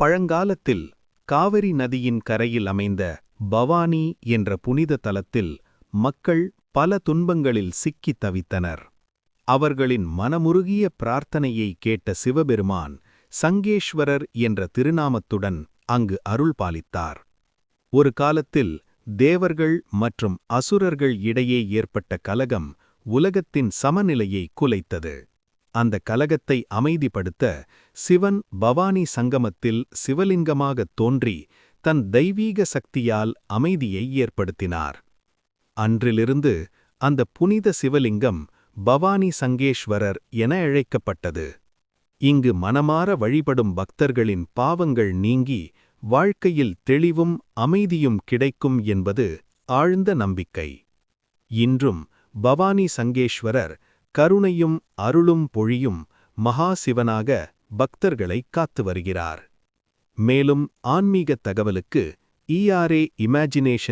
பழங்காலத்தில் காவிரி நதியின் கரையில் அமைந்த பவானி என்ற புனித தலத்தில் மக்கள் பல துன்பங்களில் சிக்கித் தவித்தனர். அவர்களின் மனமுருகிய பிரார்த்தனையை கேட்ட சிவபெருமான் சங்கேஷ்வரர் என்ற திருநாமத்துடன் அங்கு அருள் பாலித்தார். ஒரு காலத்தில் தேவர்கள் மற்றும் அசுரர்கள் இடையே ஏற்பட்ட கலகம் உலகத்தின் சமநிலையை குலைத்தது. அந்த கலகத்தை அமைதிப்படுத்த சிவன் பவானி சங்கமத்தில் சிவலிங்கமாகத் தோன்றி தன் தெய்வீக சக்தியால் அமைதியை ஏற்படுத்தினார். அன்றிலிருந்து அந்த புனித சிவலிங்கம் பவானி சங்கேஷ்வரர் என அழைக்கப்பட்டது. இங்கு மனமார வழிபடும் பக்தர்களின் பாவங்கள் நீங்கி வாழ்க்கையில் தெளிவும் அமைதியும் கிடைக்கும் என்பது ஆழ்ந்த நம்பிக்கை. இன்றும் பவானி சங்கேஷ்வரர் கருணையும் அருளும் பொழியும் மகாசிவனாக பக்தர்களை காத்து வருகிறார். மேலும் ஆன்மீகத் தகவலுக்கு ERA இமேஜினேஷன்